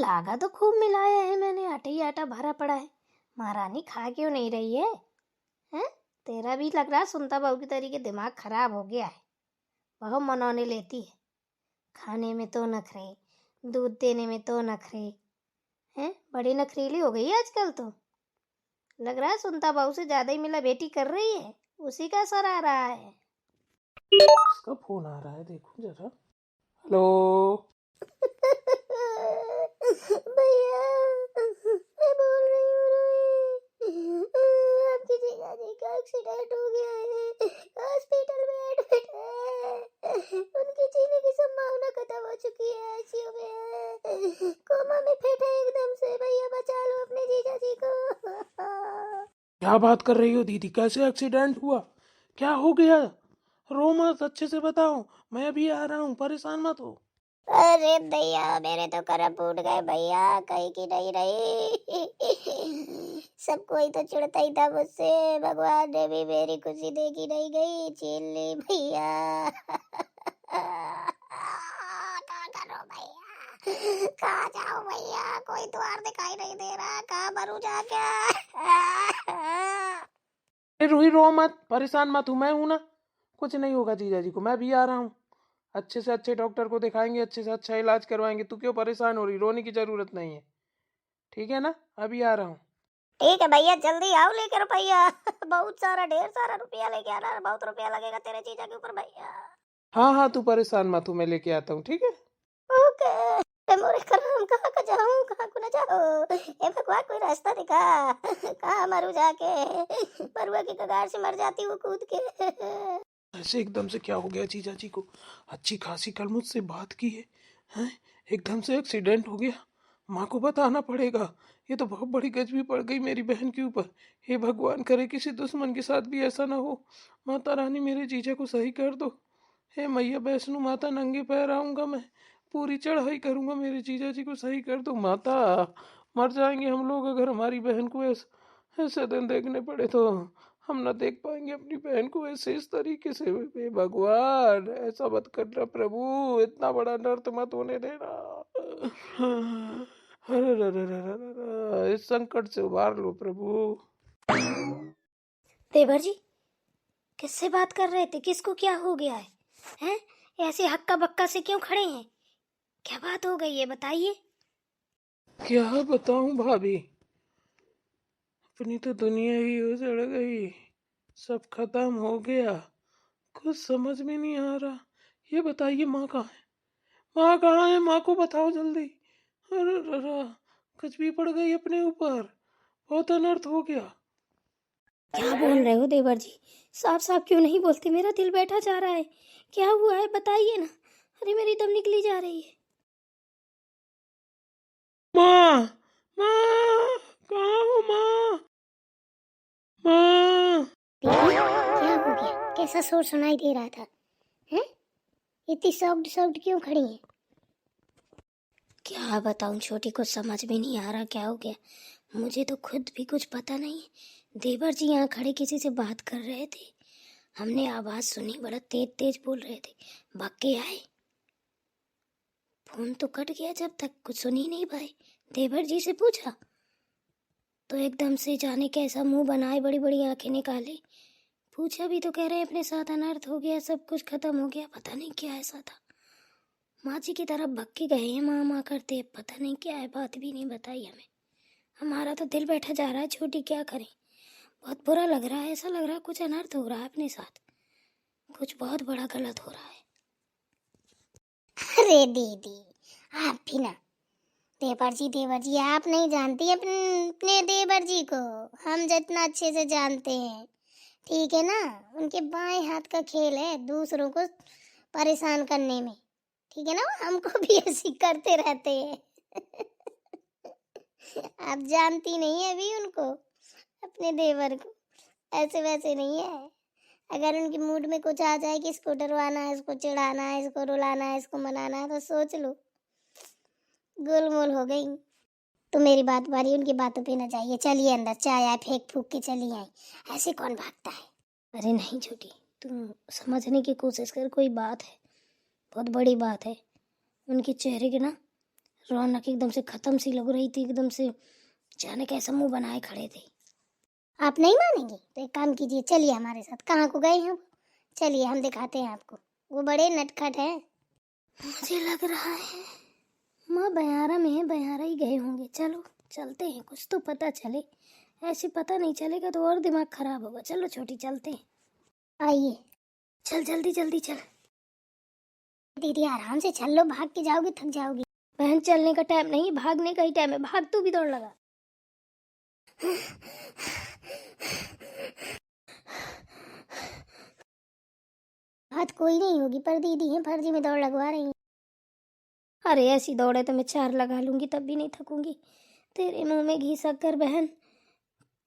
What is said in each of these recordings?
लागा तो खूब मिलाया है मैंने, आटा ही आटा भरा पड़ा है। महारानी खा क्यों नहीं रही है? हैं? तेरा भी लग रहा सुनता बहू की तरीके दिमाग खराब हो गया है। बहुत मनौने लेती है, खाने में तो नखरे, दूध देने में तो नखरे। हैं? बड़ी नखरीली हो गई आजकल तो। लग रहा है सुनता बहू से ज्यादा ही मिला बेटी कर रही है, उसी का असर आ रहा है। इसका फोन आ रहा है, देखो जरा। हेलो। भैया, मैं बोल रही हूँ रोही, आपकी जीजाजी का एक्सीडेंट हो गया है, हॉस्पिटल में एडमिट है। उनकी जीने की संभावना खत्म हो चुकी है, आईसीयू में है, कोमा में फिट है एकदम से। भैया बचा लो अपने जीजाजी को। क्या बात कर रही हो दीदी? कैसे एक्सीडेंट हुआ? क्या हो गया? रो मत, अच्छे से बताओ। मैं अभी आ रहा हूँ, परेशान मत हो। अरे भैया, मेरे तो करम फूट गए भैया, कहीं की नहीं रही। सब कोई तो चिढ़ता ही था मुझसे, भगवान ने भी मेरी खुशी देखी नहीं गई, छीन ली भैया। क्या करो भैया, कहाँ जाओ भैया, कोई द्वार दिखाई नहीं दे रहा, कहाँ मरूं जाके। अरे रोही, रो मत, परेशान मत हूँ, मैं हूँ ना। कुछ नहीं होगा जीजाजी को, मैं भी आ रहा हूँ। अच्छे से अच्छे डॉक्टर को दिखाएंगे, अच्छे से अच्छा इलाज करवाएंगे। तू क्यों परेशान हो रही? रोने की जरूरत नहीं है, ठीक है ना? अभी आ रहा हूँ। ठीक है भैया, जल्दी आओ लेकर भैया। बहुत सारा, ढेर सारा रुपया लेके आना, बहुत रुपया लगेगा तेरे जीजा के ऊपर भैया। हाँ हाँ, तू परेशान मत हो, मैं लेके आता हूँ, ठीक है? ओके। ए मोरे करम, कहाँ का जाऊँ, कहाँ को ना जाऊँ? ए भगवान, कोई रास्ता दिखा। कहाँ मरूं जाके, मरुआ की कगार से मर जाती हूँ कूद के। ऐसे एकदम से क्या हो गया जीजाजी को? अच्छी खासी कल मुझसे बात की है, हैं? एकदम से एक्सीडेंट हो गया। माँ को बताना पड़ेगा। ये तो बहुत बड़ी गजबी पड़ गई मेरी बहन के ऊपर। हे भगवान, करे किसी दुश्मन के साथ भी ऐसा ना हो। माता रानी, मेरे जीजा को सही कर दो। हे मैया वैष्णो माता, नंगे पैर आऊंगा मैं, पूरी चढ़ाई करूंगा, मेरे जीजा जी को सही कर दो माता। मर जाएंगे हम लोग अगर हमारी बहन को ऐसे दिन देखने पड़े तो। हम ना देख पाएंगे अपनी बहन को ऐसे इस तरीके से। हे भगवान, ऐसा मत करना प्रभु, इतना बड़ा नर्क मत होने देना। अरे रे रे रे रे रे रे, इस संकट से उबार लो प्रभु। देवर जी, किससे बात कर रहे थे? किसको क्या हो गया है? हैं? ऐसे हक्का बक्का से क्यों खड़े हैं? क्या बात हो गई है, बताइए। क्या बताऊं भाभी, अपनी तो दुनिया ही उजड़ गई, सब खत्म हो गया। कुछ समझ में नहीं आ रहा। ये बताइए, माँ कहाँ है? माँ कहाँ है? माँ को बताओ जल्दी। अरे रा, कुछ भी पड़ गई अपने ऊपर, बहुत अनर्थ हो गया। क्या बोल रहे हो देवर जी? साफ साफ क्यों नहीं बोलते? मेरा दिल बैठा जा रहा है। क्या हुआ है, बताइए ना। अरे मेरी दम निकली जा रही है। माँ, माँ, कहाँ हो माँ? माँ। दीदी, क्या हो गया? कैसा शोर सुनाई दे रहा था? हैं? इतनी सॉफ्ट सॉफ्ट क्यों खड़ी हैं? क्या बताऊं छोटी, कुछ समझ में नहीं आ रहा क्या हो गया। मुझे तो खुद भी कुछ पता नहीं है। देवर जी यहाँ खड़े किसी से बात कर रहे थे, हमने आवाज सुनी, बड़ा तेज तेज बोल रहे थे, भाग के आए। फोन तो कट गया, जब तक कुछ सुन ही नहीं पाए। देवर जी से पूछा तो एकदम से जाने कैसा मुंह बनाए, बड़ी बड़ी आंखें निकाली। पूछा भी तो कह रहे अपने साथ अनर्थ हो गया, सब कुछ खत्म हो गया। पता नहीं क्या ऐसा था। माँ जी की तरफ भग के गए हैं माँ माँ करते, पता नहीं क्या है, बात भी नहीं बताई हमें। हमारा तो दिल बैठा जा रहा है छोटी, क्या करें। बहुत बुरा लग रहा है, ऐसा लग रहा है कुछ अनर्थ हो रहा है अपने साथ, कुछ बहुत बड़ा गलत हो रहा है। अरे दीदी, आप भी ना। देवर जी आप नहीं जानती अपने देवर जी को, हम जितना अच्छे से जानते हैं, ठीक है ना। उनके बाएं हाथ का खेल है दूसरों को परेशान करने में, ठीक है ना। हमको भी ऐसी करते रहते हैं। आप जानती नहीं है अभी उनको, अपने देवर को। ऐसे वैसे नहीं है। अगर उनकी मूड में कुछ आ जाए कि इसको डरवाना है, इसको चिढ़ाना है, इसको रुलाना है, इसको मनाना है, तो सोच लो गोलमोल हो गई। तो मेरी बात बारी उनकी बातों पे न जाइए, चलिए अंदर, चाय आए फेंक फूक के चली आई। ऐसे कौन भागता है? अरे नहीं छोटी, तुम समझने की कोशिश कर, कोई बात है, बहुत बड़ी बात है। उनके चेहरे के ना रौनक एकदम से खत्म सी लग रही थी, एकदम से जाने कैसा मुंह बनाए खड़े थे। आप नहीं मानेंगे तो एक काम कीजिए, चलिए हमारे साथ। कहाँ को गए हैं वो? चलिए हम दिखाते हैं आपको, वो बड़े नटखट हैं। मुझे लग रहा है माँ बयारा में है, बयारा ही गए होंगे। चलो चलते हैं, कुछ तो पता चले। ऐसे पता नहीं चलेगा तो और दिमाग खराब होगा। चलो छोटी चलते हैं। आइए चल जल्दी जल्दी चल। दीदी आराम से चल लो, भाग के जाओगी थक जाओगी। बहन चलने का टाइम नहीं, भागने का ही टाइम है। भाग, तू भी दौड़ लगा। बात कोई नहीं होगी, पर दीदी हैं फर्जी में दौड़ लगवा रही हैं। अरे ऐसी दौड़े तो मैं 4 लगा लूंगी, तब भी नहीं थकूंगी। तेरे मुंह में घी शक्कर बहन,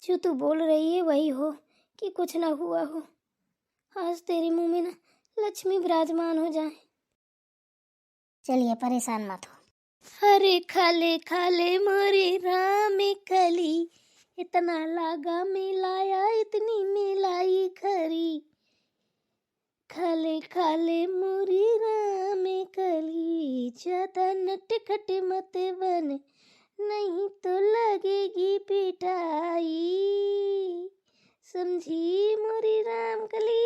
जो तू बोल रही है वही हो कि कुछ ना हुआ हो। आज तेरे मुंह में ना लक्ष्मी विराजमान हो जाए। चलिए परेशान मत हो। अरे खाले मोरे राम कली, इतना लागा मिलाया इतनी मिलाई खरी। खाले मोरी राम कली, ज्यादा नटखट मत बन, नहीं तो लगेगी पिटाई। समझी मोरी राम कली।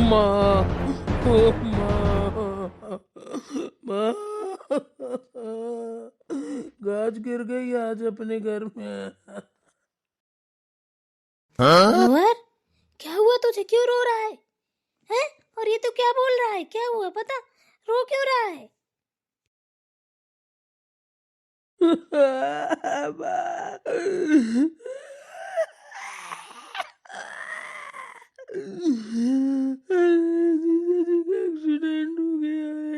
माँ, ओ माँ, गाज गिर गई आज अपने घर में। अनवर, क्या हुआ तुझे? क्यों रो रहा है? हैं? और ये तो क्या बोल रहा है? क्या हुआ बता, रो क्यों रहा है? एक्सीडेंट हो गया है।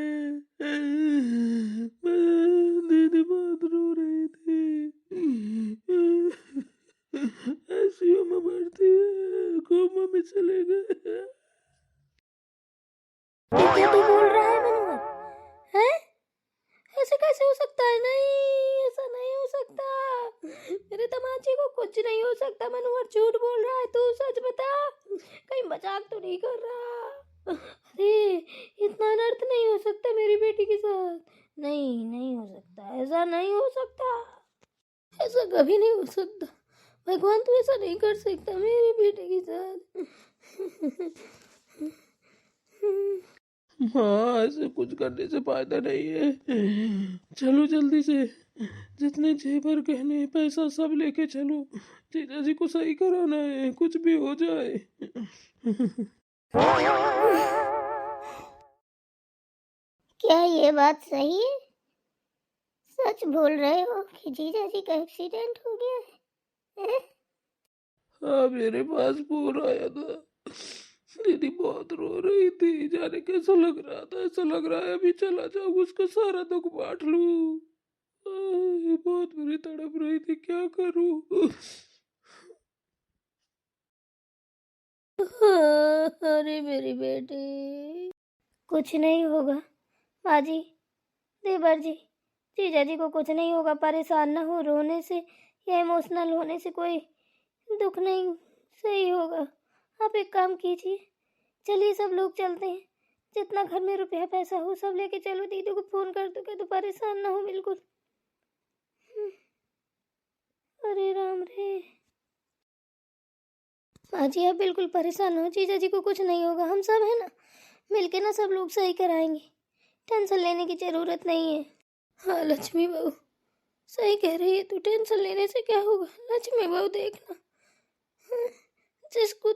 दीदी बहुत रो रही थी। आईसीयू में भर्ती है, कोमा में चले गए। ये क्या तू बोल रहा है मनोहर? हैं? ऐसे कैसे हो सकता है? नहीं, ऐसा नहीं हो सकता। मेरे तमाचे को कुछ नहीं हो सकता। मनोहर झूठ बोल रहा है, तू सच बता। कहीं मजाक तो नहीं कर रहा? अरे इतना अनर्थ नहीं हो सकता मेरी बेटी के साथ। नहीं, नहीं हो सकता, ऐसा नहीं हो सकता। ऐसा कभी नहीं हो सकता। भगवान तू ऐसा नहीं कर सकता मेरी बेटी के साथ। हाँ, ऐसे कुछ करने से फायदा नहीं है। चलो जल्दी से, जितने जेवर गहने पैसा सब लेके चलो। जीजा जी को सही कराना है, कुछ भी हो जाए। क्या ये बात सही है? सच बोल रहे हो कि जीजा जी का एक्सीडेंट हो गया है? हाँ, मेरे पास फोन आया था। दीदी बहुत रो रही थी, जाने कैसा लग रहा था। ऐसा लग रहा है अभी चला जाऊँ, उसका सारा दुख बांट लूं। ये बहुत बुरी तड़प रही थी, क्या करूं। अरे मेरी बेटी, कुछ नहीं होगा। बाजी, देवर जी, जीजा जी को कुछ नहीं होगा। परेशान ना हो, रोने से या इमोशनल होने से कोई दुख नहीं सही होगा। आप एक काम कीजिए, चलिए सब लोग चलते हैं। जितना घर में रुपया पैसा हो सब लेके चलो। दीदी को फोन कर दो, तो परेशान ना हो बिल्कुल। अरे राम रे। हाँ जी, आप बिल्कुल परेशान हो, जीजा जी को कुछ नहीं होगा। हम सब है ना, मिलके ना सब लोग सही कराएंगे। टेंशन लेने की जरूरत नहीं है। हाँ लक्ष्मी बहू सही कह रही है, तू टेंशन लेने से क्या होगा। लक्ष्मी बहू देखना, जिसको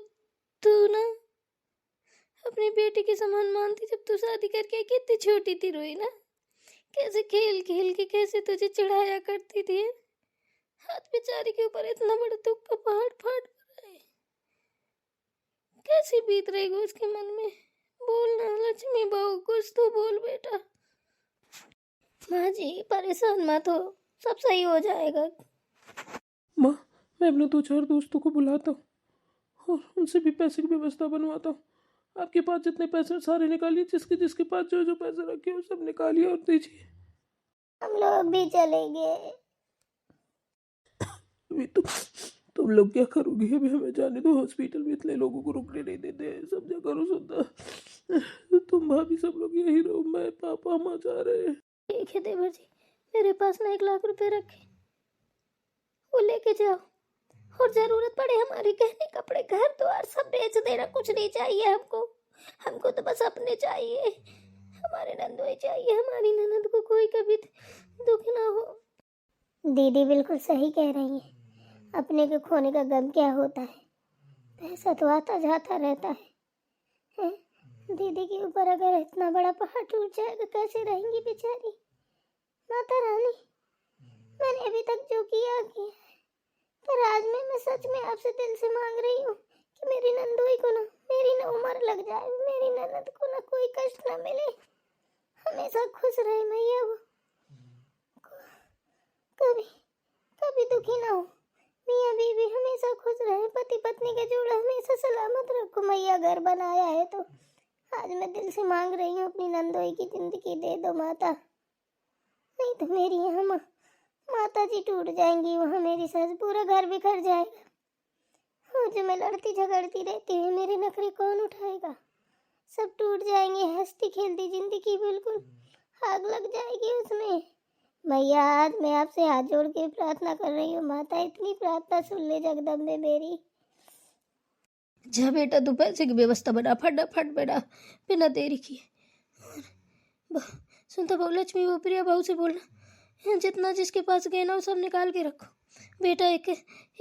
तू ना अपनी बेटी के समान मानती, जब तू शादी करके कितनी छोटी थी, रोई ना कैसे खेल खेल के कैसे तुझे चढ़ाया करती थी। हाथ बेचारी के ऊपर इतना बड़ा दुख का पहाड़ फाट पड़ा है। कैसी बीत रहेगी उसके मन में? बोलना लक्ष्मी बहू, कुछ तो बोल बेटा। माँ जी परेशान मत हो, सब सही हो जाएगा। माँ, मैं अपने 2-4 दोस्तों को बुलाता हूँ और उनसे भी पैसे की व्यवस्था बनवाता हूँ। आपके पास जितने पैसे हैं सारे निकालिए, जिसके जिसके पास जो जो पैसे रखे हो सब निकालिए और दीजिए। हम लोग भी चलेंगे। अभी तुम लोग क्या करोगे? अभी हमें जाने दो, हॉस्पिटल में इतने लोगों को रुकने नहीं देते हैं। समझा करो सुनता, तुम भाभी सब लोग यही रहो, मैं पापा माँ जा रहे हैं। ठीक है देवर जी, मेरे पास ना 1 लाख रुपए रखे, वो लेके जाओ। और जरूरत पड़े हमारे गहने कपड़े घर द्वार सब बेच देना, कुछ नहीं चाहिए हमको। हमको तो बस अपने चाहिए, हमारे नंदोई चाहिए, हमारी ननद को कोई कभी दुख ना हो। दीदी बिल्कुल सही कह रही है, अपने के खोने का गम क्या होता है, पैसा तो आता जाता रहता है। हैं? दीदी के ऊपर अगर इतना बड़ा पहाड़ टूट जाएगा कैसे रहेंगी बेचारी। माता रानी, मैंने अभी तक जो किया है, पर आज मैं सच में आपसे दिल से मांग रही हूँ कि मेरी नंदोई को ना मेरी ना उम्र लग जाए, मेरी ननद को ना कोई कष्ट ना मिले, हमेशा खुश रहे मैया, वो कभी कभी दुखी ना हो। मियाँ बीवी हमेशा खुश रहे, पति पत्नी का जोड़ा हमेशा सलामत रखो मैया। घर बनाया है तो आज मैं दिल से मांग रही हूँ अपनी नंदोई की जिंदगी दे दो माता, नहीं तो मेरी यहाँ माता जी टूट जाएंगी, वहाँ मेरी सस पूरा घर बिखर जाएगा। और जो मैं लड़ती झगड़ती रहती हूँ मेरे नखरे कौन उठाएगा, सब टूट जाएंगे। हंसती खेलती जिंदगी बिल्कुल आग लग जाएगी उसमें। मैया आज मैं आपसे हाथ जोड़ के प्रार्थना कर रही हूँ माता, इतनी प्रार्थना सुन ले जगदम्बे मेरी। जा बेटा, तू पैसे की व्यवस्था बना फटाफट बेटा, बिना देरी किए। सुनता बहु लक्ष्मी, वो प्रिया बहू से बोलना जितना जिसके पास गहना वो सब निकाल के रखो बेटा, एक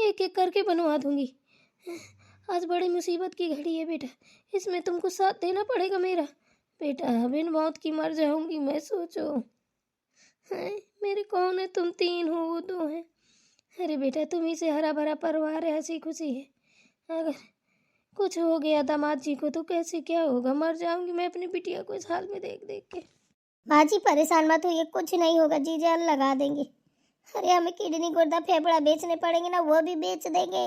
एक करके बनवा दूंगी। आज बड़ी मुसीबत की घड़ी है बेटा, इसमें तुमको साथ देना पड़ेगा मेरा बेटा, बिन मौत की मर जाऊंगी मैं। सोचो है मेरे कौन है, तुम 3 हो वो 2 हैं। अरे बेटा तुम ही से हरा भरा परिवार है, हंसी खुशी है। अगर कुछ हो गया दामाद जी को तो कैसे क्या होगा, मर जाऊंगी मैं अपनी बिटिया को इस हाल में देख देख के। माँ जी परेशान मत होइए, कुछ नहीं होगा, जी जान लगा देंगे। अरे हमें किडनी गुर्दा फेफड़ा बेचने पड़ेंगे ना, वो भी बेच देंगे,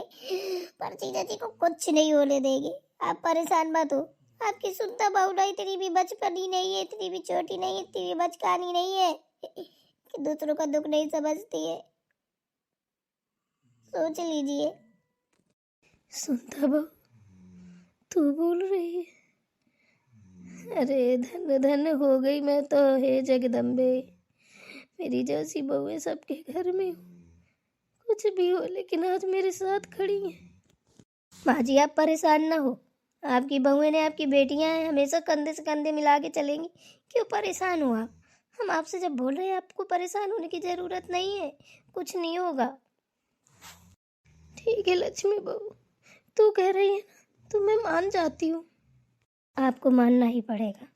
पर जीजा जी को कुछ नहीं होने देंगे। आप परेशान मत हो, आपकी सुनता बहू ना इतनी भी बचपनी नहीं है, इतनी भी छोटी नहीं है, इतनी भी बचकानी नहीं है कि दूसरों का दुख नहीं समझती है। सोच लीजिए। सुनता बहू तू बोल रही है, अरे धन धन हो गई मैं तो, हे जगदम्बे मेरी जैसी बहुएं सबके घर में हो, कुछ भी हो लेकिन आज मेरे साथ खड़ी हैं। माँ जी आप परेशान ना हो, आपकी बहुएं ने आपकी बेटियां हैं, हमेशा कंधे से कंधे मिला के चलेंगी। क्यों परेशान हो आप, हम आपसे जब बोल रहे हैं आपको परेशान होने की जरूरत नहीं है, कुछ नहीं होगा। ठीक है लक्ष्मी बहू, तू कह रही है ना तो मैं मान जाती हूँ। आपको मानना ही पड़ेगा।